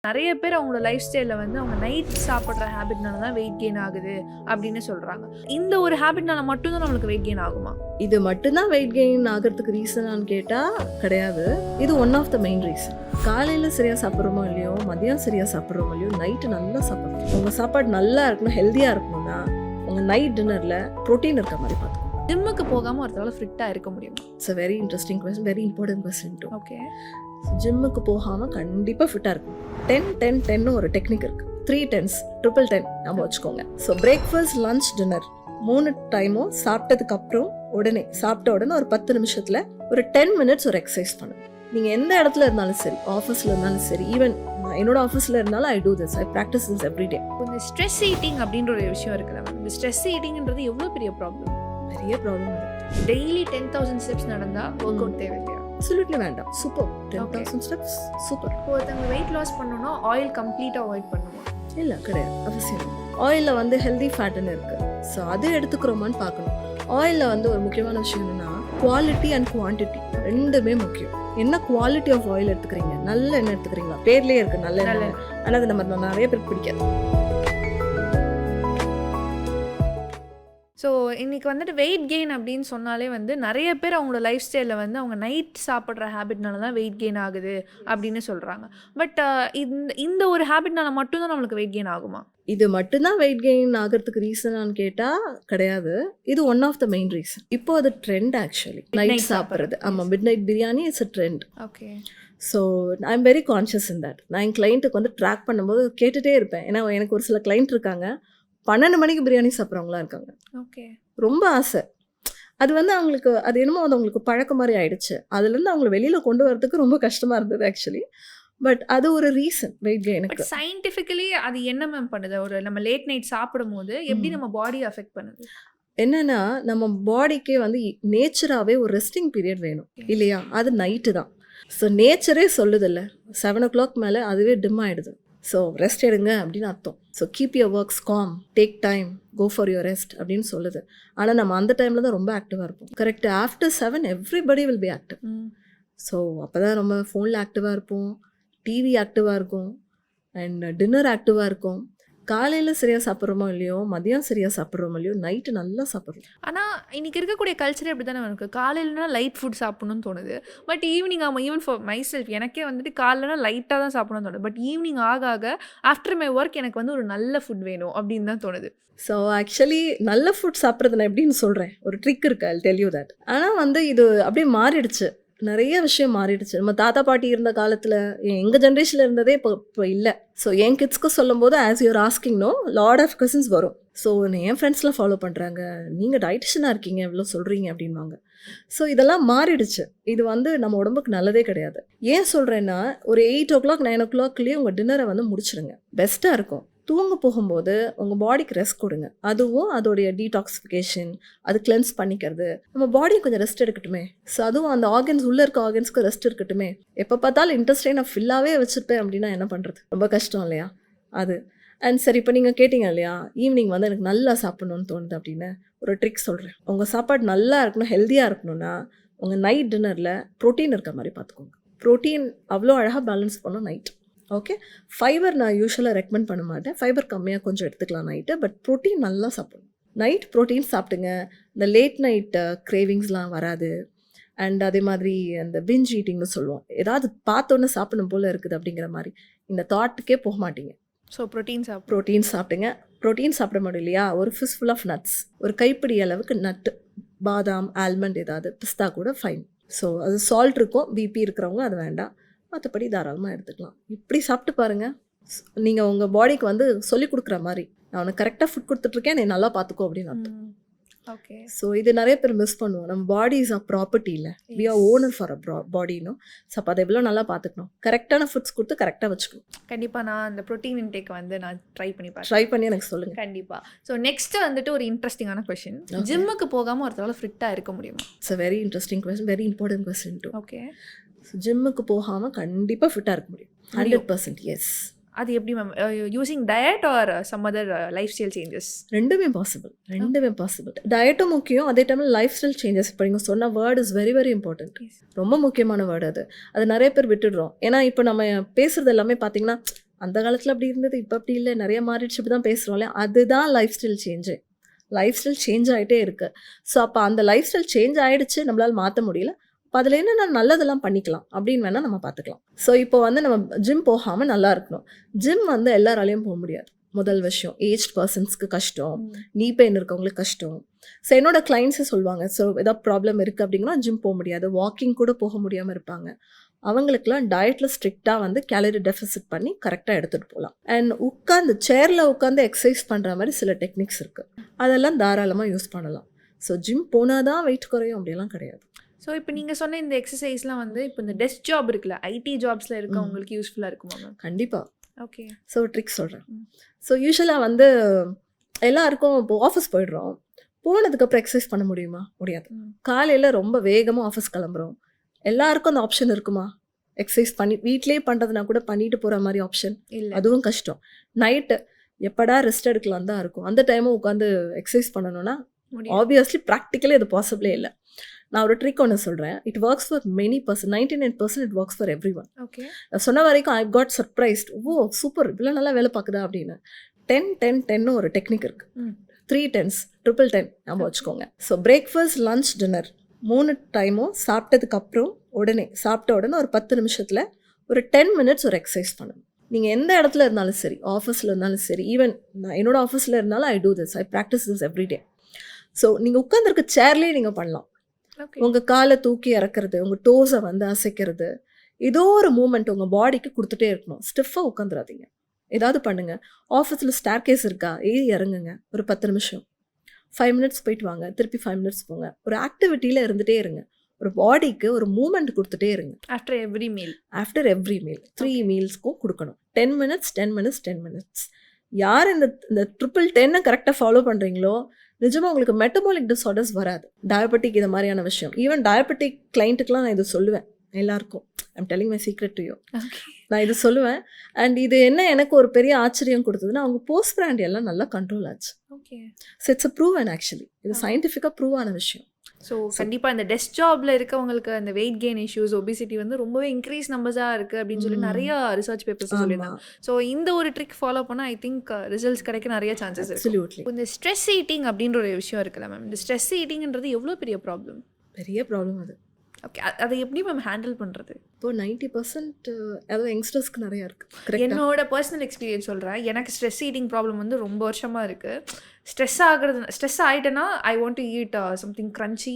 நிறைய பேர் அவங்களோட லைஃப் ஸ்டைலில் வந்து அவங்க நைட் சாப்பிட்ற ஹேபிட்னால தான் வெயிட் கெயின் ஆகுது அப்படின்னு சொல்கிறாங்க. இந்த ஒரு ஹேபிட்னால மட்டும்தான் நம்மளுக்கு வெயிட் கெயின் ஆகுமா? இது மட்டும்தான் வெயிட் கெயின் ஆகிறதுக்கு ரீசனான்னு கேட்டால் கிடையாது. இது one of the main reason. காலையில் சரியாக சாப்பிட்றோமோ இல்லையோ, மதியம் சரியாக சாப்பிட்றோமோ இல்லையோ, நைட்டு நல்லா சாப்பிட்றோம். உங்கள் சாப்பாடு நல்லா இருக்கணும், ஹெல்த்தியாக இருக்கணும்னா உங்கள் நைட் டின்னரில் ப்ரோட்டீன் இருக்க மாதிரி பார்த்துக்கணும். ஜிம்முக்கு போகாமல் ஒருத்தரால் ஃபிட்டாக இருக்க முடியும்? It's a very interesting question, very important question too. Okay, ஜிம்முக்கு போகாமல் கண்டிப்பாக ஃபிட்டாக இருக்கும். 10-10-10 ஒரு டெக்னிக் இருக்குது. 3 10s, 10-10 நம்ம வச்சுக்கோங்க. ஸோ பிரேக்ஃபாஸ்ட், லஞ்ச், டின்னர் 3 டைமும் சாப்பிட்டதுக்கு அப்புறம் சாப்பிட்ட உடனே ஒரு 10 நிமிஷத்தில் ஒரு 10 minutes ஒரு எக்ஸசைஸ் பண்ணுங்க. நீங்கள் எந்த இடத்துல இருந்தாலும் சரி, ஆஃபீஸில் இருந்தாலும் சரி, ஈவன் என்னோட ஆஃபீஸில் இருந்தாலும் I do this, I practise this every day. இந்த ஸ்ட்ரெஸ் ஈட்டிங் அப்படின்ற ஒரு விஷயம் இருக்குல்ல, இந்த ஸ்ட்ரெஸ் ஈட்டிங்கிறது எவ்வளோ பெரிய ப்ராப்ளம்? பெரிய ப்ராப்ளம் அது. டெய்லி 10,000 ஸ்டெப்ஸ் நடந்தால் ஒர்க் அவுட் தேவை இல்லையா? அப்சல்யூட்லி வேண்டாம். சூப்பர். 10,000 steps super. ஒருத்தவங்க வெயிட் லாஸ் பண்ணணும்னா ஆயில் கம்ப்ளீட்டாக அவாய்ட் பண்ணுமா? இல்லை, கிடையாது, அவசியம். ஆயிலில் வந்து ஹெல்தி ஃபேட்டுன்னு இருக்குது. ஸோ அது எடுத்துக்கிறோமான்னு பார்க்கணும். ஆயிலில் வந்து ஒரு முக்கியமான விஷயம் என்னென்னா, குவாலிட்டி அண்ட் குவான்டிட்டி ரெண்டுமே முக்கியம். என்ன குவாலிட்டி ஆஃப் ஆயில் எடுத்துக்கிறீங்க? நல்ல எண்ணெய் எடுத்துக்கிறீங்களா? பேர்லேயே இருக்குது நல்ல எண்ணெய், ஆனால் அது நம்ம நிறைய பேருக்கு பிடிக்காது. ஸோ இன்றைக்கி வந்துட்டு வெயிட் கெயின் அப்படின்னு சொன்னாலே வந்து நிறைய பேர் அவங்களோட லைஃப் ஸ்டைலில் வந்து அவங்க நைட் சாப்பிட்ற ஹேபிட்னால தான் வெயிட் கெயின் ஆகுது அப்படின்னு சொல்கிறாங்க. பட் இந்த ஒரு ஹேபிட்னால மட்டும்தான் நம்மளுக்கு வெயிட் கெயின் ஆகுமா? இது மட்டும்தான் வெயிட் கெயின் ஆகிறதுக்கு ரீசனான்னு கேட்டால் கிடையாது. இது one of the main reason. இப்போ அது ட்ரெண்ட் ஆக்சுவலி, நைட் சாப்பிட்றது. ஆமாம், mid night biryani it's a trend. Okay. So I am very conscious in that. நான் என் கிளைண்ட்டுக்கு வந்து ட்ராக் பண்ணும்போது கேட்டுகிட்டே இருப்பேன். ஏன்னா எனக்கு ஒரு சில கிளைண்ட் இருக்காங்க, 12 மணிக்கு பிரியாணி சாப்பிட்றவங்களாம் இருக்காங்க. ஓகே. ரொம்ப ஆசை. அது வந்து அவங்களுக்கு அது என்னமோ அது அவங்களுக்கு பழக்க மாதிரி ஆயிடுச்சு. அதுலேருந்து அவங்கள வெளியில் கொண்டு வரதுக்கு ரொம்ப கஷ்டமாக இருந்தது ஆக்சுவலி. பட் அது ஒரு ரீசன் வெயிட் கெயினுக்கு. சயின்டிஃபிக்கலி அது என்ன மேம் பண்ணுது? ஒரு நம்ம லேட் நைட் சாப்பிடும் போது எப்படி நம்ம பாடியை அஃபெக்ட் பண்ணுது? என்னன்னா, நம்ம பாடிக்கே வந்து நேச்சராகவே ஒரு ரெஸ்டிங் பீரியட் வேணும் இல்லையா? அது நைட்டு தான். ஸோ நேச்சரே சொல்லுதில்ல, 7 o'clock மேலே அதுவே டிம் ஆகிடுது. ஸோ ரெஸ்ட் எடுங்க அப்படின்னு அர்த்தம். So keep your works calm, take time, go for your rest அப்படின்னு சொல்லுது. ஆனால் நம்ம அந்த டைமில் தான் ரொம்ப ஆக்டிவாக இருப்போம். Correct. After 7 everybody will be active. So அப்போ தான் நம்ம ஃபோனில் ஆக்டிவாக இருப்போம், டிவி ஆக்டிவாக இருக்கும், அண்ட் டின்னர் ஆக்டிவாக இருக்கும். காலையில் சரியாக சாப்பிட்றோமோ இல்லையோ, மதியம் சரியாக சாப்பிட்றோமோ இல்லையோ, நைட்டு நல்லா சாப்பிட்றோம். ஆனால் இன்றைக்கி இருக்கக்கூடிய கல்ச்சரே அப்படி தானே இருக்குது. காலையிலனா லைட் ஃபுட் சாப்பிட்ணுன்னு தோணுது. But evening even for my self, எனக்கே வந்துட்டு காலையிலனா லைட்டாக தான் சாப்பிடணும்னு தோணுது. பட் ஈவினிங் ஆக ஆக ஆஃப்டர் மை ஒர்க் எனக்கு வந்து ஒரு நல்ல ஃபுட் வேணும் அப்படின்னு தான் தோணுது. ஸோ ஆக்சுவலி நல்ல ஃபுட் சாப்பிட்றது நான் எப்படின்னு சொல்கிறேன், ஒரு ட்ரிக் இருக்குது, ஐ டெல் யூ தட். ஆனால் வந்து இது அப்படியே மாறிடுச்சு, நிறைய விஷயம் மாறிடுச்சு. நம்ம தாத்தா பாட்டி இருந்த காலத்தில், எங்கள் ஜென்ரேஷனில் இருந்ததே இப்போ இல்லை. ஸோ என் கிட்ஸ்க்கு சொல்லும் போது as you're asking no lot of questions வரும். ஸோ என் ஃப்ரெண்ட்ஸ்லாம் ஃபாலோ பண்ணுறாங்க, நீங்கள் டயட்டிஷனாக இருக்கீங்க எவ்வளோ சொல்கிறீங்க அப்படின்வாங்க. ஸோ இதெல்லாம் மாறிடுச்சு. இது வந்து நம்ம உடம்புக்கு நல்லதே கிடையாது. ஏன் சொல்கிறேன்னா, ஒரு 8 o'clock 9 o'clockலேயே உங்கள் டின்னரை வந்து முடிச்சிடுங்க, பெஸ்ட்டாக இருக்கும். தூங்க போகும்போது உங்கள் பாடிக்கு ரெஸ்ட் கொடுங்க. அதுவும் அதோடைய டீடாக்சிஃபிகேஷன், அது கிளென்ஸ் பண்ணிக்கிறது, நம்ம பாடியை கொஞ்சம் ரெஸ்ட் எடுக்கட்டுமே. ஸோ அதுவும் அந்த ஆர்கன்ஸ், உள்ளே இருக்க ஆர்கன்ஸ்க்கு ரெஸ்ட் இருக்கட்டுமே. எப்போ பார்த்தாலும் இன்ட்ரெஸ்டே நான் ஃபில்லாகவே வச்சுருப்பேன் அப்படின்னா என்ன பண்ணுறது? ரொம்ப கஷ்டம் இல்லையா அது? அண்ட் சரி, இப்போ நீங்கள் கேட்டிங்க இல்லையா, ஈவினிங் வந்து எனக்கு நல்லா சாப்பிட்ணுன்னு தோணுது அப்படின்னு. ஒரு ட்ரிக் சொல்கிறேன். உங்கள் சாப்பாடு நல்லா இருக்கணும், ஹெல்த்தியாக இருக்கணும்னா உங்கள் நைட் டின்னரில் ப்ரோட்டீன் இருக்க மாதிரி பார்த்துக்கோங்க. ப்ரோட்டீன் அவ்வளோ அழகாக பேலன்ஸ் பண்ணணும் நைட். ஓகே. ஃபைபர் நான் யூஸ்வலாக ரெக்கமெண்ட் பண்ண மாட்டேன், ஃபைபர் கம்மியாக கொஞ்சம் எடுத்துக்கலாம் நைட்டு. பட் ப்ரோட்டீன் நல்லா சாப்பிடணும். நைட் ப்ரோட்டீன் சாப்பிட்டுங்க, இந்த லேட் நைட் கிரேவிங்ஸ்லாம் வராது. அண்ட் அதே மாதிரி அந்த பிஞ்ச் ஈட்டிங்னு சொல்லுவோம், ஏதாவது பார்த்தோன்னே சாப்பிடணும் போல் இருக்குது அப்படிங்கிற மாதிரி இந்த தாட்டுக்கே போக மாட்டீங்க. So protein சாப்பிட்டுங்க. ப்ரோட்டீன் சாப்பிட முடியும் இல்லையா, ஒரு ஃபிஷ் ஃபுல் ஆஃப் நட்ஸ், ஒரு கைப்பிடி அளவுக்கு நட்டு, பாதாம், ஆல்மண்ட், ஏதாவது பிஸ்தா கூட ஃபைன். ஸோ அது சால்ட் இருக்கும், பிபி இருக்கிறவங்க அது வேண்டாம், மற்றபடி தாராளமாக எடுத்துக்கலாம். இப்படி சாப்பிட்டு பாருங்கள். நீங்கள் உங்கள் பாடிக்கு வந்து சொல்லிக் கொடுக்குற மாதிரி, நான் உனக்கு கரெக்டாக ஃபுட் கொடுத்துட்ருக்கேன், நீ நல்லா பார்த்துக்கோ அப்படின்னு அர்த்தம். ஓகே. ஸோ இது நிறைய பேர் மிஸ் பண்ணுவோம். நம்ம பாடி இஸ் அ ப்ராப்பர்ட்டி இல்லை, we are owner for a பாடினும். ஸோ அப்போ அதை எவ்வளோ நல்லா பார்த்துக்கணும், கரெக்டான ஃபுட்ஸ் கொடுத்து கரெக்டாக வச்சுக்கணும். கண்டிப்பாக நான் அந்த ப்ரோட்டீன் இன்டேக் வந்து நான் ட்ரை பண்ணி எனக்கு சொல்லுங்கள். கண்டிப்பாக. ஸோ நெக்ஸ்ட்டு வந்துட்டு ஒரு இன்ட்ரெஸ்டிங்கான கொஸ்டின், ஜிம்முக்கு போகாமல் ஒருத்தரால் ஃபிட்டாக இருக்க முடியுமா? It's a very interesting question, very important question too. Okay. ஜிம்முக்கு போகாமல் கண்டிப்பாக ஃபிட்டாக இருக்க முடியும், 100%. எஸ். அது எப்படி ma'am? Using diet or some other life style changes? ரெண்டுமே பாசிபிள். டயட்டும் முக்கியம், அதே டைமில் லைஃப் ஸ்டைல் சேஞ்சஸ். இப்போ நீங்கள் சொன்ன word is very very important, ரொம்ப முக்கியமான வேர்டு. அது நிறைய பேர் விட்டுடுறோம். ஏன்னா இப்போ நம்ம பேசுகிறது எல்லாமே பார்த்தீங்கன்னா அந்த காலத்தில் அப்படி இருந்தது, இப்போ அப்படி இல்லை, நிறைய மாறிடுச்சு, இப்படி தான் பேசுகிறோம்ல. அதுதான் life style change. Life style change ஆகிட்டே இருக்குது. ஸோ அப்போ அந்த லைஃப் ஸ்டைல் சேஞ்ச் ஆகிடுச்சு, நம்மளால் மாற்ற முடியல. அப்போ அதில் என்னென்ன நல்லதெல்லாம் பண்ணிக்கலாம் அப்படின்னு வேணால் நம்ம பார்த்துக்கலாம். ஸோ இப்போ வந்து நம்ம ஜிம் போகாமல் நல்லா இருக்கணும். ஜிம் வந்து எல்லாராலையும் போக முடியாது. முதல் விஷயம், ஏஜ்ட் பர்சன்ஸ்க்கு கஷ்டம், நீ பெயின் இருக்கவங்களுக்கு கஷ்டம். ஸோ என்னோட கிளைண்ட்ஸே சொல்லுவாங்க, ஸோ ஏதாவது ப்ராப்ளம் இருக்குது அப்படிங்கன்னா ஜிம் போக முடியாது, வாக்கிங் கூட போக முடியாமல் இருப்பாங்க. அவங்களுக்குலாம் டயட்டில் ஸ்ட்ரிக்டாக வந்து கேலரி டெஃபிசிட் பண்ணி கரெக்டாக எடுத்துகிட்டு போகலாம். அண்ட் உட்காந்து சேரில் உட்காந்து எக்ஸசைஸ் பண்ணுற மாதிரி சில டெக்னிக்ஸ் இருக்குது, அதெல்லாம் தாராளமாக யூஸ் பண்ணலாம். ஸோ ஜிம் போனால் தான் வெயிட் குறையும் அப்படிலாம் கிடையாது. ஸோ இப்போ நீங்கள் சொன்ன இந்த எக்ஸசைஸ்லாம் வந்து இப்போ இந்த டெஸ்க் ஜாப் இருக்குல்ல, ஐடி ஜாப்ஸில் இருக்கவங்களுக்கு யூஸ்ஃபுல்லாக இருக்குமா மேம்? கண்டிப்பாக. ஓகே. ஸோ ட்ரிக்ஸ் சொல்கிறேன். ஸோ யூஸ்வலாக வந்து எல்லாருக்கும் இப்போ ஆஃபீஸ் போயிடுறோம், போனதுக்கப்புறம் எக்ஸசைஸ் பண்ண முடியுமா? முடியாது. காலையில் ரொம்ப வேகமாக ஆஃபீஸ் கிளம்புறோம், எல்லாருக்கும் அந்த ஆப்ஷன் இருக்குமா? எக்ஸசைஸ் பண்ணி வீட்லேயே பண்ணுறதுனா கூட பண்ணிட்டு போகிற மாதிரி ஆப்ஷன் இல்லை. அதுவும் கஷ்டம். நைட்டு எப்படா ரெஸ்ட் எடுக்கலாம் தான் இருக்கும், அந்த டைமும் உட்காந்து எக்ஸசைஸ் பண்ணணும்னா ஆப்வியஸ்லி ப்ராக்டிக்கலி அது பாசிபிளே இல்லை. நான் ஒரு ட்ரிக் ஒன்று சொல்கிறேன். It works for many person, 99% it works for everyone. Okay. சொன்ன வரைக்கும் I got surprised, oh super, இவ்வளோ நல்லா வேலை பார்க்குதா அப்படின்னு. 10-10-10 ஒரு டெக்னிக் இருக்குது. 3 10s, 10-10 நம்ம வச்சுக்கோங்க. ஸோ பிரேக்ஃபாஸ்ட், லஞ்ச், டின்னர் 3 டைமும் சாப்பிட்டதுக்கப்புறம் உடனே சாப்பிட்ட உடனே ஒரு 10 நிமிஷத்தில் ஒரு 10 minutes ஒரு எக்ஸசைஸ் பண்ணணும். நீங்கள் எந்த இடத்துல இருந்தாலும் சரி, ஆஃபீஸில் இருந்தாலும் சரி, ஈவன் நான் என்னோட ஆஃபீஸில் இருந்தாலும் I do this, I practise this every day. So நீங்கள் உட்காந்துருக்க சேர்லேயே நீங்கள் பண்ணலாம். உங்கள் காலை தூக்கி இறக்குறது, உங்கள் டோஸை வந்து அசைக்கிறது, ஏதோ ஒரு மூமெண்ட் உங்கள் பாடிக்கு கொடுத்துட்டே இருக்கணும். ஸ்டிஃபாக உட்காந்துடாதீங்க, ஏதாவது பண்ணுங்கள். ஆஃபீஸில் ஸ்டார் கேஸ் இருக்கா, ஏறி இறங்குங்க ஒரு 10 நிமிஷம், 5 minutes போயிட்டு வாங்க, திருப்பி 5 minutes போங்க. ஒரு ஆக்டிவிட்டியில் இருந்துகிட்டே இருங்க, ஒரு பாடிக்கு ஒரு மூமெண்ட் கொடுத்துட்டே இருங்க. ஆஃப்டர் எவ்ரி மீல் 3 மீல்ஸ்க்கும் கொடுக்கணும். 10 minutes 10 minutes 10 minutes. யார் இந்த 10-10 கரெக்டாக ஃபாலோ பண்ணுறீங்களோ நிஜமாக உங்களுக்கு மெட்டபாலிக் டிஸார்டர்ஸ் வராது. டயபெட்டிக் இது மாதிரியான விஷயம், ஈவன் டயபெட்டிக் கிளைண்ட்டுக்கெலாம் நான் இது சொல்லுவேன் எல்லாருக்கும். I'm telling my secret to you. நான் இது சொல்லுவேன். அண்ட் இது என்ன எனக்கு ஒரு பெரிய ஆச்சரியம் கொடுத்ததுன்னா, அவங்க போஸ்ட் பிராண்ட் எல்லாம் நல்லா கண்ட்ரோல் ஆச்சு. Okay. So it's a proven, actually இது சயின்டிஃபிக்காக ப்ரூவ் ஆன விஷயம். ஸோ கண்டிப்பாக இந்த டெஸ்க் ஜாபில் இருக்கவங்களுக்கு அந்த வெயிட் கெயின் இஷ்யூஸ், ஒபிசிட்டி வந்து ரொம்பவே இன்க்ரீஸ் நம்பர்ஸாக இருக்குது அப்படின்னு சொல்லி நிறைய ரிசர்ச் பேப்பர்ஸ் சொல்லியிருந்தாங்க. ஸோ இந்த ஒரு ட்ரிக் ஃபாலோ பண்ணால் ஐ திங்க் ரிசல்ட்ஸ் கிடைக்க நிறைய சான்சஸ் இருக்குது. இந்த ஸ்ட்ரெஸ் ஈட்டிங் அப்படின்ற ஒரு விஷயம் இருக்குல்ல மேம், இந்த ஸ்ட்ரெஸ் ஈட்டிங்கிறது எவ்வளோ பெரிய ப்ராப்ளம்? பெரிய ப்ராப்ளம் அது. ஓகே. அதை எப்படி மேம் ஹேண்டில் பண்ணுறது? இப்போ 90% அதுவும் யங்ஸ்டர்ஸ்க்கு நிறையா இருக்குது. என்னோட பர்சனல் எக்ஸ்பீரியன்ஸ் சொல்கிறேன். எனக்கு ஸ்ட்ரெஸ் ஈட்டிங் ப்ராப்ளம் வந்து ரொம்ப வருஷமாக இருக்குது. ஸ்ட்ரெஸ் ஆகிட்டேன்னா I want to eat something crunchy,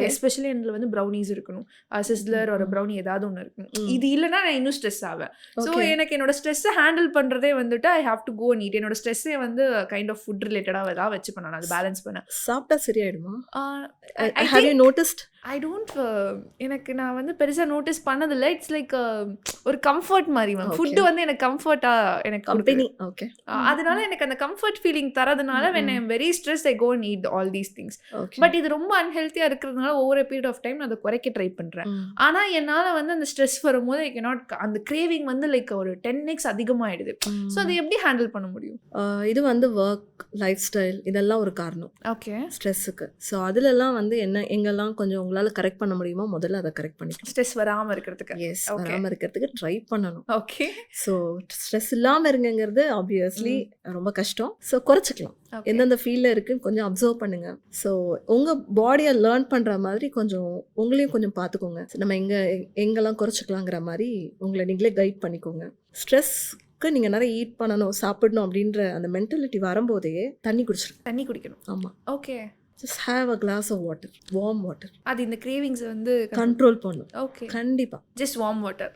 especially இதில் வந்து ப்ரௌனிஸ் இருக்கணும், சிஸ்லர் ஒரு ப்ரௌனி ஏதாவது ஒன்று இருக்கணும். இது இல்லைனா நான் இன்னும் ஸ்ட்ரெஸ் ஆவேன். ஸோ எனக்கு என்னோட ஸ்ட்ரெஸ்ஸை ஹேண்டில் பண்ணுறதே வந்துட்டு I have to go and eat. என்னோட ஸ்ட்ரெஸ்ஸே வந்து கைண்ட் ஆஃப் ஃபுட் ரிலேட்டடாக ஏதாவது வச்சு பண்ணணும், அது பேலன்ஸ் பண்ண. சாப்பிட்டா சரியாயிடுமா? Have you noticed? I don't, எனக்கு நான் வந்து பெருசாக நோட்டீஸ் பண்ணதில்லை. இட்ஸ் லைக் ஒரு கம்ஃபர்ட் மாதிரி மேம். ஃபுட்டு வந்து எனக்கு கம்ஃபர்ட்டாக எனக்கு கம்பெனி. ஓகே. அதனால எனக்கு அந்த கம்ஃபர்ட் ஃபீலிங் தரதுனால when I'm very stressed I go and eat all these things. But இது ரொம்ப அன்ஹெல்த்தியாக இருக்கிறதுனால ஒவ்வொரு பீரியட் ஆஃப் டைம் நான் அதை குறைக்க ட்ரை பண்ணுறேன். ஆனால் என்னால் வந்து அந்த ஸ்ட்ரெஸ் வரும்போது ஐ கேனாட், அந்த கிரேவிங் வந்து லைக் ஒரு 10x அதிகமாகிடுது. ஸோ அதை எப்படி ஹேண்டில் பண்ண முடியும்? இது வந்து ஒர்க், லைஃப் ஸ்டைல் இதெல்லாம் ஒரு காரணம். ஓகே. ஸ்ட்ரெஸ்ஸுக்கு. ஸோ அதிலெல்லாம் வந்து எங்கெல்லாம் கொஞ்சம் உங்களால் கரெக்ட் பண்ண முடியுமோ முதல்ல அதை கரெக்ட் பண்ணிக்கலாம். ஸ்ட்ரெஸ் வராமல் இருக்கிறதுக்கு. எஸ், வராமல் இருக்கிறதுக்கு ட்ரை பண்ணணும். ஓகே. ஸோ ஸ்ட்ரெஸ் இல்லாமல் இருங்கிறது ஆப்வியஸ்லி ரொம்ப கஷ்டம். ஸோ குறைச்சிக்கலாம். எந்தெந்த ஃபீல்டில் இருக்குன்னு கொஞ்சம் அப்சர்வ் பண்ணுங்கள். ஸோ உங்கள் பாடியை லேர்ன் பண்ணுற மாதிரி கொஞ்சம் உங்களையும் கொஞ்சம் பார்த்துக்கோங்க. நம்ம எங்கெல்லாம் குறைச்சிக்கலாங்கிற மாதிரி உங்களை நீங்களே கைட் பண்ணிக்கோங்க. ஸ்ட்ரெஸ்க்கு நீங்கள் நிறைய ஈட் பண்ணணும், சாப்பிடணும் அப்படின்ற அந்த மென்டாலிட்டி வரும்போதே தண்ணி குடிக்கணும். ஆமாம். Okay. Just have a glass of water, warm water. அது இந்த கிரேவிங்ஸ் வந்து கண்ட்ரோல் பண்ணும். ஓகே. கண்டிப்பாக. ஜஸ்ட் வார்ம் வாட்டர்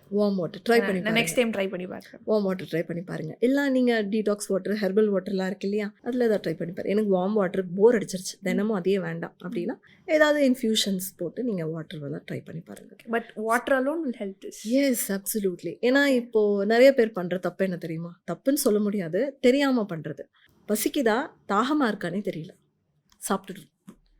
ட்ரை பண்ணி பாருங்க. நெக்ஸ்ட் டைம் ட்ரை பண்ணி பாருங்க. வார்ம் வாட்டர் ட்ரை பண்ணி பாருங்க. இல்லை நீங்கள் டீடாக்ஸ் வாட்டர், ஹெர்பல் வாட்டர்லாம் இருக்கு இல்லையா, அதில் ஏதாவது ட்ரை பண்ணி பாருங்க. எனக்கு வார்ம் வாட்டர் போர் அடிச்சிருச்சு, தினமும் அதே வேண்டாம் அப்படின்னா ஏதாவது இன்ஃபியூஷன்ஸ் போட்டு நீங்கள் வாட்டர் எல்லாம் ட்ரை பண்ணி பாருங்க. But water alone will help this. Yes, absolutely. ஏன்னா இப்போது நிறைய பேர் பண்ணுற தப்பு என்ன தெரியுமா? தப்புன்னு சொல்ல முடியாது, தெரியாமல் பண்ணுறது. பசிக்குதா, தாகமாக இருக்கானே தெரியல, சாப்பிட்டுட்டு.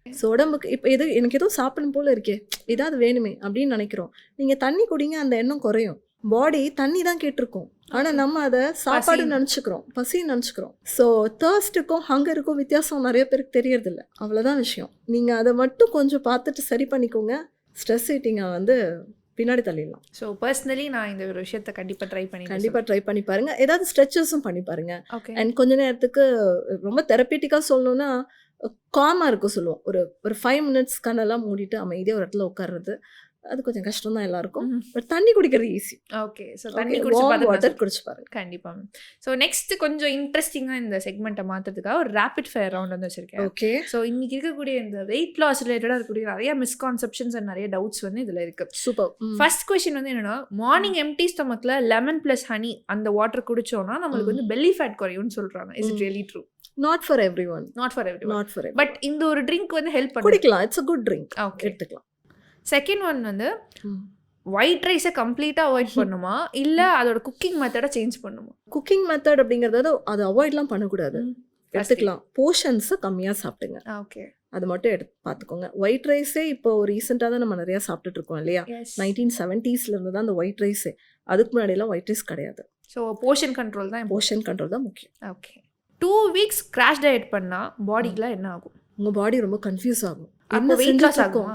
ஸோ உடம்புக்கு இப்போ எனக்கு எதுவும் சாப்பிடணும் போல் இருக்கே, ஏதாவது வேணுமே அப்படின்னு நினைக்கிறோம். நீங்கள் தண்ணி குடிங்க, அந்த எண்ணம் குறையும். பாடி தண்ணி தான் கேட்டிருக்கோம், ஆனால் நம்ம அதை சாப்பாடு நினச்சிக்கிறோம், பசின்னு நினச்சிக்கிறோம். ஸோ தர்ஸ்ட்டுக்கும் ஹங்கருக்கும் வித்தியாசம் நிறைய பேருக்கு தெரியறதில்ல. அவ்வளோதான் விஷயம். நீங்கள் அதை மட்டும் கொஞ்சம் பார்த்துட்டு சரி பண்ணிக்கோங்க. ஸ்ட்ரெஸ் ஈட்டிங்கை வந்து பின்னாடி தள்ளிடலாம். ஸோ பர்சனலி நான் இந்த ஒரு விஷயத்த கண்டிப்பாக ட்ரை பண்ணி கண்டிப்பாக ட்ரை பண்ணி பாருங்கள். ஏதாவது ஸ்ட்ரெச்சஸும் பண்ணி பாருங்கள். ஓகே. அண்ட் கொஞ்ச நேரத்துக்கு ரொம்ப தெரப்பேட்டிக்காக சொல்லணும்னா காமாக இருக்க சொல்லுவோம். ஒரு 5 மினிட்ஸ் கண்ணெல்லாம் மூடிட்டு அமைதியாக ஒரு இடத்துல உட்கார்றது. அது கொஞ்சம் கஷ்டம் தான் எல்லாருக்கும். பட் தண்ணி குடிக்கிறது ஈஸி. ஓகே. ஸோ தண்ணி குடிச்சு வாட்டர் பார்த்து குடிச்சு பாருங்க. கண்டிப்பாக. ஸோ நெக்ஸ்ட் கொஞ்சம் இன்ட்ரெஸ்டிங்காக இந்த செக்மெண்ட்டை மாற்றுறதுக்காக ஒரு ரேபிட் ஃபயர் ரவுண்ட் வந்து வச்சிருக்கேன். ஓகே. ஸோ இன்னைக்கு இருக்கக்கூடிய இந்த வெயிட் லாஸ் ரிலேட்டடாக இருக்கக்கூடிய நிறைய மிஸ்கான்செப்ஷன்ஸ் அண்ட் நிறைய டவுட்ஸ் வந்து இதில் இருக்கு. சூப்பர். ஃபர்ஸ்ட் கொஸ்டின் வந்து என்னன்னா, மார்னிங் எம்டி ஸ்டொமக்ல லெமன் பிளஸ் ஹனி அந்த வாட்டர் குடிச்சோம்னா நம்மளுக்கு வந்து பெல்லி ஃபேட் குறையும்னு சொல்றாங்க. Is it really true? Not for everyone. Not for everyone. Not for but இந்த ஒரு ட்ரிங்க் வந்து ஹெல்ப் பண்ணும். குடிக்கலாம். It's a good drink. Okay. எடுத்துக்கலாம். செகண்ட் ஒன் வந்து ஒயிட் ரைஸை கம்ப்ளீட்டாக அவாய்ட் பண்ணுமா இல்லை அதோட குக்கிங் மெத்தடை சேஞ்ச் பண்ணுமா? குக்கிங் மெத்தட் அப்படிங்கிறத அது அவாய்ட்லாம் பண்ணக்கூடாது. எடுத்துக்கலாம். போர்ஷன்ஸை கம்மியாக சாப்பிடுங்க. ஓகே. அது மட்டும் எடுத்து பார்த்துக்கோங்க. ஒயிட் ரைஸே இப்போ ரீசெண்டாக தான் நம்ம நிறையா சாப்பிட்டுட்டு இருக்கோம் இல்லையா? 1970s இருந்து தான் அந்த ஒயிட் ரைஸே. அதுக்கு முன்னாடியெல்லாம் ஒயிட் ரைஸ் கிடையாது. ஸோ போர்ஷன் கண்ட்ரோல் தான். போர்ஷன் கண்ட்ரோல் தான் முக்கியம். ஓகே. 2 வீக்ஸ் கிராஷ் டயட் பண்ணால் பாடிக்குலாம் என்ன ஆகும்? உங்கள் பாடி ரொம்ப கன்ஃபியூஸ் ஆகும். அப்போ வெயிட் லாஸ் ஆகும்?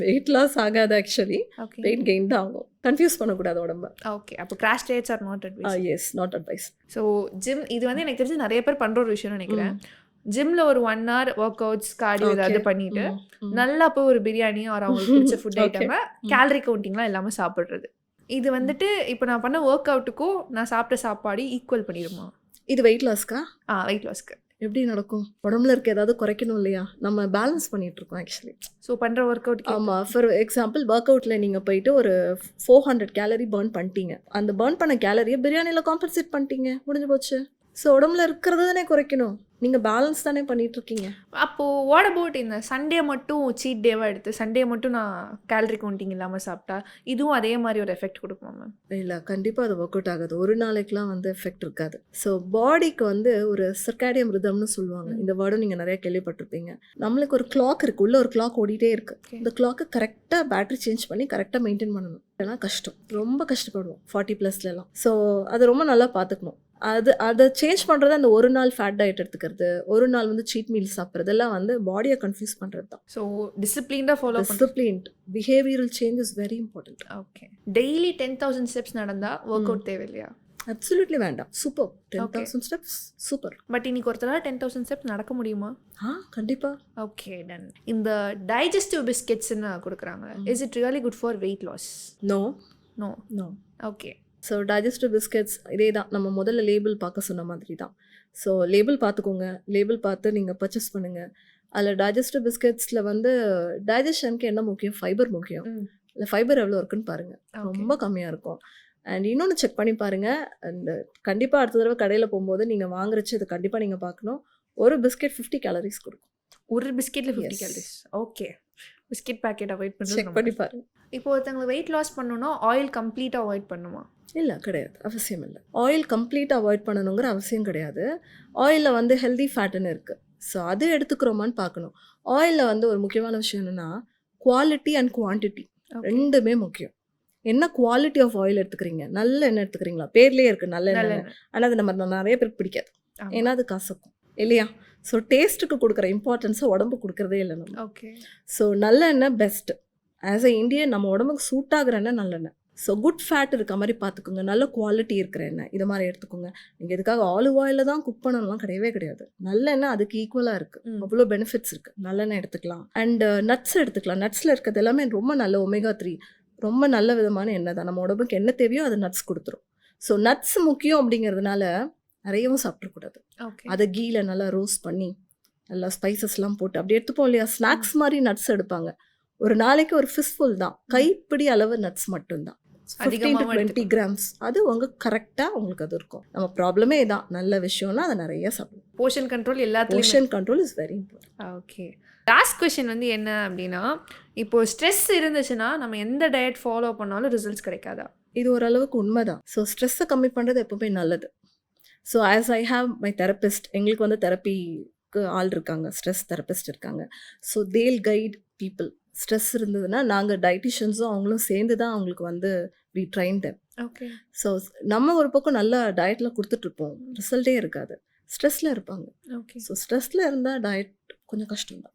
வெயிட் லாஸ் ஆகாது. ஆக்சுவலி வெயிட் கெயின் தான் ஆகும். கன்ஃபியூஸ் பண்ணக்கூடாது உடம்ப. ஓகே. அப்போ crash diets are not advise? Yes, not advise. So gym இது வந்து எனக்கு தெரிஞ்சு நிறைய பேர் பண்ணுற ஒரு விஷயம்னு நினைக்கிறேன். ஜிம்ல ஒரு 1 hour ஒர்க் அவுட்ஸ் கார்டியோ ஏதாவது பண்ணிட்டு நல்லா போய் ஒரு பிரியாணி ஒரு அவங்களுக்கு பிடிச்ச ஃபுட் ஐட்டமை கேலரி கவுண்டிங்லாம் இல்லாமல் சாப்பிட்றது. இது வந்துட்டு இப்போ நான் பண்ண ஒர்க் அவுட்டுக்கும் நான் சாப்பிட்ட சாப்பாடு ஈக்குவல் பண்ணிடுமா? இது வெயிட் லாஸ்க்கா? வெயிட் லாஸ்க்கு எப்படி நடக்கும்? உடம்புல இருக்க ஏதாவது குறைக்கணும் இல்லையா? நம்ம பேலன்ஸ் பண்ணிட்டு இருக்கோம் ஆக்சுவலி. ஸோ பண்ணுற ஒர்க் அவுட். ஆமாம். ஃபார் எக்ஸாம்பிள் ஒர்க் அவுட்டில் நீங்கள் போயிட்டு ஒரு 400 கேலரி பர்ன் பண்ணிட்டீங்க. அந்த பர்ன் பண்ண கேலரியை பிரியாணியில் காம்பன்சேட் பண்ணிட்டீங்க. முடிஞ்சு போச்சு. ஸோ உடம்புல இருக்கிறது தானே குறைக்கணும். நீங்கள் பேலன்ஸ் தானே பண்ணிட்டு இருக்கீங்க. அப்போது வாட் அபவுட் இந்த சண்டே மட்டும் சீட் டேவாக எடுத்து சண்டே மட்டும் நான் கேலரி கவுண்டிங் இல்லாமல் சாப்பிட்டா இதுவும் அதே மாதிரி ஒரு எஃபெக்ட் கொடுக்குமா மேம்? இல்லை, கண்டிப்பாக அது ஒர்க் அவுட் ஆகாது. ஒரு நாளைக்குலாம் வந்து எஃபெக்ட் இருக்காது. ஸோ பாடிக்கு வந்து ஒரு சர்க்காடியம் ரிதம்னு சொல்லுவாங்க. இந்த வேர்டும் நீங்கள் நிறைய கேள்விப்பட்டிருப்பீங்க. நம்மளுக்கு ஒரு கிளாக் இருக்குது. உள்ள ஒரு கிளாக் ஓடிட்டே இருக்குது. இந்த கிளாக்கு கரெக்டாக பேட்டரி சேஞ்ச் பண்ணி கரெக்டாக மெயின்டைன் பண்ணணும். ஏன்னா கஷ்டம், ரொம்ப கஷ்டப்படுவோம் 40+லாம். ஸோ அதை ரொம்ப நல்லா பார்த்துக்கணும். அதை சேஞ்ச் பண்ணுறது அந்த ஒரு நாள் ஃபேட் டயட் எடுத்துக்கிறது, ஒரு நாள் வந்து சீட் மீல் சாப்பிட்றதெல்லாம் வந்து பாடியை கன்ஃபியூஸ் பண்ணுறது தான். ஸோ டிசிப்ளின்டாக follow disciplined behavioural change is very important. Okay. Daily 10,000 steps நடந்தால் ஒர்க் அவுட் தேவையில்லையா? அப்சல்யூட்லி வேண்டாம். சூப்பர். 10,000 steps super. பட் இன்னைக்கு ஒருத்தரால் 10,000 ஸ்டெப்ஸ் நடக்க முடியுமா? கண்டிப்பாக. Okay, done. இந்த டைஜஸ்டிவ் பிஸ்கெட்ஸ்ன்னு கொடுக்குறாங்க. Is it really good for weight loss? No no. No. Okay. So digestive biscuits இதே தான். நம்ம முதல்ல லேபிள் பார்க்க சொன்ன மாதிரி தான். ஸோ லேபிள் பார்த்துக்கோங்க. லேபிள் பார்த்து நீங்கள் பர்ச்சேஸ் பண்ணுங்கள். அதில் டைஜஸ்டிவ் பிஸ்கெட்ஸில் வந்து டைஜஷனுக்கு என்ன முக்கியம்? ஃபைபர் முக்கியம். இல்லை ஃபைபர் எவ்வளோ இருக்குன்னு பாருங்கள். ரொம்ப கம்மியாக இருக்கும். அண்ட் இன்னொன்று செக் பண்ணி பாருங்கள். அண்ட் கண்டிப்பாக அடுத்த தடவை கடையில் போகும்போது நீங்கள் வாங்குறச்சு இது கண்டிப்பாக நீங்கள் பார்க்கணும். ஒரு பிஸ்கெட் 50 கேலரிஸ் கொடுக்கும். ஒரு பிஸ்கெட்டில் 50 calories? Okay. Biscuit packet avoid பண்ணுறது செக் பண்ணி பாருங்கள். இப்போ ஒருத்தவங்க வெயிட் லாஸ் பண்ணணும்னா ஆயில் கம்ப்ளீட்டாக அவாய்ட் பண்ணுமா? இல்லை, கிடையாது. அவசியம் இல்லை. ஆயில் கம்ப்ளீட்டாக அவாய்ட் பண்ணணுங்கிற அவசியம் கிடையாது. ஆயிலில் வந்து ஹெல்தி ஃபேட்டுன்னு இருக்குது. ஸோ அது எடுத்துக்கிறோமான்னு பார்க்கணும். ஆயிலில் வந்து ஒரு முக்கியமான விஷயம் என்னென்னா குவாலிட்டி அண்ட் குவான்டிட்டி ரெண்டுமே முக்கியம். என்ன குவாலிட்டி ஆஃப் ஆயில் எடுத்துக்கிறீங்க? நல்ல எண்ணெய் எடுத்துக்கிறீங்களா? பேர்லேயே இருக்குது நல்ல எண்ணெய். ஆனால் அது நம்ம நிறைய பேருக்கு பிடிக்காது. ஏன்னா அது கசக்கும் இல்லையா? ஸோ டேஸ்ட்டுக்கு கொடுக்குற இம்பார்ட்டன்ஸை உடம்பு கொடுக்குறதே இல்லை நம்ம. ஓகே. ஸோ நல்ல எண்ணெய் பெஸ்ட்டு. ஆஸ் அ இந்தியன் நம்ம உடம்புக்கு சூட் ஆகிற எண்ணெய் நல்லெண்ணெய். ஸோ குட் ஃபேட் இருக்க மாதிரி பார்த்துக்கோங்க. நல்ல குவாலிட்டி இருக்கிற எண்ணெய் இது மாதிரி எடுத்துக்கோங்க. நீங்கள் எதுக்காக ஆலிவ் ஆயிலில் தான் குக் பண்ணணும்லாம் கிடையவே கிடையாது. நல்லெண்ணெய் அதுக்கு ஈக்குவலாக இருக்குது. அவ்வளோ பெனிஃபிட்ஸ் இருக்குது. நல்லெண்ணெய் எடுத்துக்கலாம். அண்ட் நட்ஸ் எடுத்துக்கலாம். நட்ஸில் இருக்கிறது எல்லாமே ரொம்ப நல்ல ஒமேகா 3 ரொம்ப நல்ல விதமான எண்ணெய் தான். நம்ம உடம்புக்கு என்ன தேவையோ அது நட்ஸ் கொடுத்துரும். ஸோ நட்ஸ் முக்கியம் அப்படிங்கிறதுனால நிறையவும் சாப்பிடக்கூடாது. அதை கீழ நல்லா ரோஸ்ட் பண்ணி நல்லா ஸ்பைசஸ்லாம் போட்டு அப்படி எடுத்துப்போம் இல்லையா? ஸ்நாக்ஸ் மாதிரி நட்ஸ் எடுப்பாங்க. ஒரு நாளைக்கு ஒரு ஃபிஷ்ஃபுல் தான், கைப்பிடி அளவு நட்ஸ் மட்டும்தான், 15 to 20 grams. அது உங்களுக்கு கரெக்டாக உங்களுக்கு அது இருக்கும். நம்ம ப்ராப்ளமே இதான். நல்ல விஷயம்னா அதை நிறைய சாப்பிடும். போர்ஷன் கண்ட்ரோல் எல்லாத்துலேயும். Portion control is very important. Okay. Last question வந்து என்ன அப்படின்னா, இப்போது ஸ்ட்ரெஸ் இருந்துச்சுன்னா நம்ம எந்த டயட் ஃபாலோ பண்ணாலும் ரிசல்ட்ஸ் கிடைக்காதா? இது ஓரளவுக்கு உண்மைதான். ஸோ ஸ்ட்ரெஸ்ஸை கம்மி பண்ணுறது எப்பவுமே நல்லது. So as I have my therapist, எங்களுக்கு வந்து தெரப்பிக்கு ஆள் இருக்காங்க, ஸ்ட்ரெஸ் தெரபிஸ்ட் இருக்காங்க. So they'll guide people. Stress இருந்ததுன்னா நாங்கள் டயட்டிஷியன்ஸும் அவங்களும் சேர்ந்து தான் அவங்களுக்கு வந்து we train them. Okay. So நம்ம ஒரு பக்கம் நல்லா டயட்டில் கொடுத்துட்ருப்போம், ரிசல்ட்டே இருக்காது. ஸ்ட்ரெஸ்ஸில் இருப்பாங்க. ஓகே. ஸோ ஸ்ட்ரெஸ்ஸில் இருந்தால் டயட் கொஞ்சம் கஷ்டம் தான்.